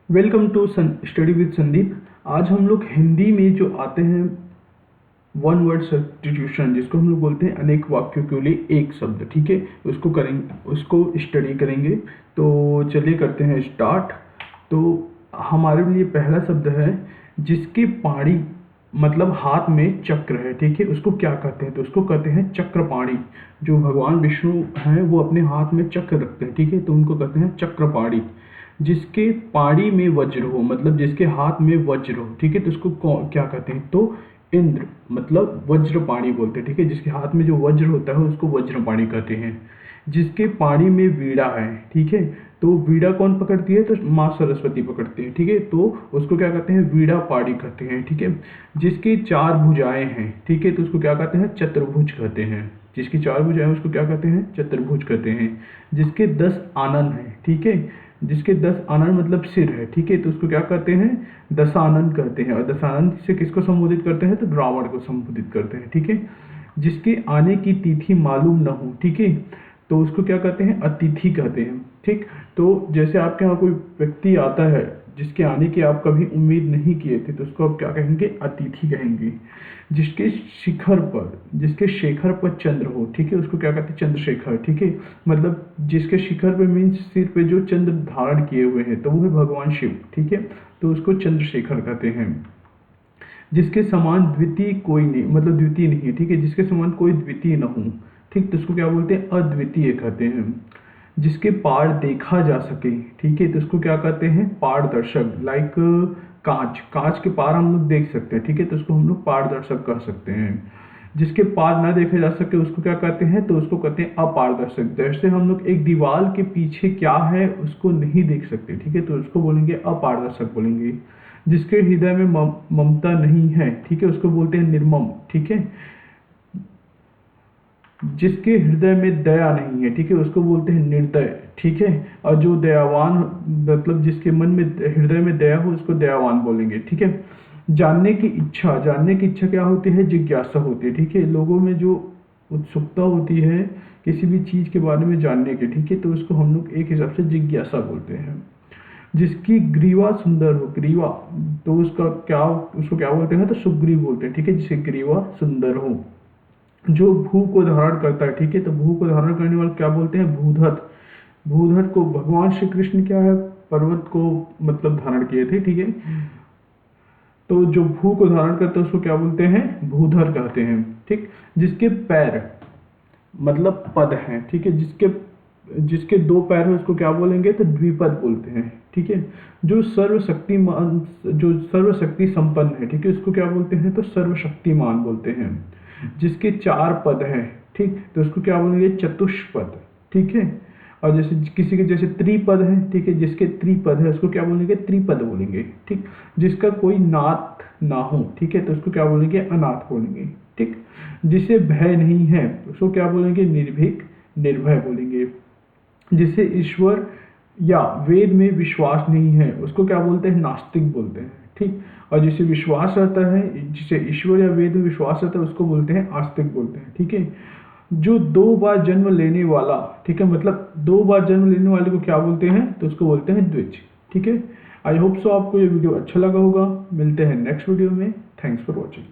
Welcome to study with Sandeep. आज हम लोग हिंदी में जो आते हैं वन वर्ड सब्स्टिट्यूशन, जिसको हम लोग बोलते हैं अनेक वाक्यों के लिए एक शब्द, ठीक है, उसको करेंगे, उसको स्टडी करेंगे। तो चलिए करते हैं स्टार्ट। तो हमारे लिए पहला शब्द है जिसके पाणी मतलब हाथ में चक्र है, ठीक है, उसको क्या कहते हैं? तो उसको कहते हैं चक्रपाणी। जो भगवान विष्णु हैं वो अपने हाथ में चक्र रखते हैं, ठीक है, तो उनको कहते हैं चक्रपाणी। जिसके पाड़ी में वज्र हो मतलब जिसके हाथ में वज्र हो, ठीक है, तो उसको क्या कहते हैं? तो इंद्र मतलब वज्रपाणी बोलते हैं, ठीक है, जिसके हाथ में जो वज्र होता है उसको वज्रपाणी कहते हैं। जिसके पाणी में वीणा है, ठीक है, तो वीणा कौन पकड़ती है? तो माँ सरस्वती पकड़ती है, ठीक है, तो उसको क्या कहते हैं? वीणा पाणी कहते हैं, ठीक है। जिसकी चार भुजाएं हैं, ठीक है, तो उसको क्या कहते हैं? चतुर्भुज कहते हैं। जिसकी चार भुजाएं उसको क्या कहते हैं? चतुर्भुज कहते हैं। जिसके 10 आनन है, ठीक है, जिसके 10 आनन मतलब सिर है, ठीक है, तो उसको क्या कहते हैं? दशानन कहते हैं। और दशानन से किसको संबोधित करते हैं? तो रावण को संबोधित करते हैं, ठीक है। जिसके आने की तिथि मालूम न हो, ठीक है, तो उसको क्या कहते हैं? अतिथि कहते हैं, ठीक। तो जैसे आपके यहाँ कोई व्यक्ति आता है जिसके आने की आप कभी उम्मीद नहीं किए थे, तो उसको आप क्या कहेंगे? अतिथि कहेंगे। जिसके शिखर पर जिसके शेखर पर चंद्र हो, ठीक है, उसको क्या कहते हैं? चंद्रशेखर, ठीक है, मतलब जिसके शिखर पे मीन्स सिर पे जो चंद्र धारण किए हुए हैं, तो वो है भगवान शिव, ठीक है, तो उसको चंद्रशेखर कहते हैं। जिसके समान द्वितीय कोई नहीं मतलब द्वितीय नहीं है, ठीक है, जिसके समान कोई द्वितीय न हो, ठीक, तो उसको क्या बोलते हैं? अद्वितीय कहते हैं। जिसके पार देखा जा सके, ठीक है, तो उसको क्या कहते हैं? पारदर्शक। लाइक कांच कांच के पार हम लोग देख सकते हैं, ठीक है, तो उसको हम लोग पारदर्शक कह सकते हैं। जिसके पार ना देखे जा सके उसको क्या कहते हैं? तो उसको कहते हैं अपारदर्शक। जैसे हम लोग एक दीवार के पीछे क्या है उसको नहीं देख सकते, ठीक है, तो उसको बोलेंगे अपारदर्शक बोलेंगे। जिसके हृदय में ममता नहीं है, ठीक है, उसको बोलते हैं निर्मम, ठीक है। जिसके हृदय में दया नहीं है, ठीक है, उसको बोलते हैं निर्दय, ठीक है। और जो दयावान मतलब जिसके मन में हृदय में दया हो उसको दयावान बोलेंगे, ठीक है। जानने की इच्छा क्या होती है? जिज्ञासा होती है, ठीक है, लोगों में जो उत्सुकता होती है किसी भी चीज के बारे में जानने की, ठीक है, तो उसको हम लोग एक हिसाब से जिज्ञासा बोलते हैं। जिसकी ग्रीवा सुंदर हो, ग्रीवा, तो उसको क्या बोलते हैं? तो सुग्रीव बोलते हैं, ठीक है, जिसकी ग्रीवा सुंदर हो। जो भू को धारण करता है, ठीक है, तो भू को धारण करने वाले क्या बोलते हैं? भूधर। भूधर को भगवान श्री कृष्ण क्या है? पर्वत को मतलब धारण किए थे, ठीक है, तो जो भू को धारण करता है उसको क्या बोलते हैं? भूधर कहते हैं, ठीक। जिसके पैर मतलब पद हैं, ठीक है, जिसके जिसके दो पैर हैं उसको क्या बोलेंगे? तो द्विपद बोलते हैं, ठीक है। जो सर्वशक्ति संपन्न है, ठीक है, उसको क्या बोलते हैं? तो सर्वशक्तिमान बोलते हैं। जिसके चार पद हैं, ठीक, तो उसको क्या बोलेंगे? चतुष्पद, ठीक है। और जैसे किसी के जैसे त्रिपद है, ठीक है, जिसके त्रिपद है उसको क्या बोलेंगे? त्रिपद बोलेंगे, ठीक। जिसका कोई नाथ ना हो, ठीक है, तो उसको क्या बोलेंगे? अनाथ बोलेंगे, ठीक। जिसे भय नहीं है उसको क्या बोलेंगे? निर्भीक, निर्भय बोलेंगे। जिसे ईश्वर या वेद में विश्वास नहीं है उसको क्या बोलते हैं? नास्तिक बोलते हैं, ठीक। और जिसे विश्वास रहता है, जिसे ईश्वर या वेद में विश्वास रहता है उसको बोलते हैं आस्तिक बोलते हैं, ठीक है। जो 2 बार जन्म लेने वाला, ठीक है, मतलब 2 बार जन्म लेने वाले को क्या बोलते हैं? तो उसको बोलते हैं द्विज, ठीक है। आई होप सो आपको ये वीडियो अच्छा लगा होगा। मिलते हैं नेक्स्ट वीडियो में। Thanks for watching.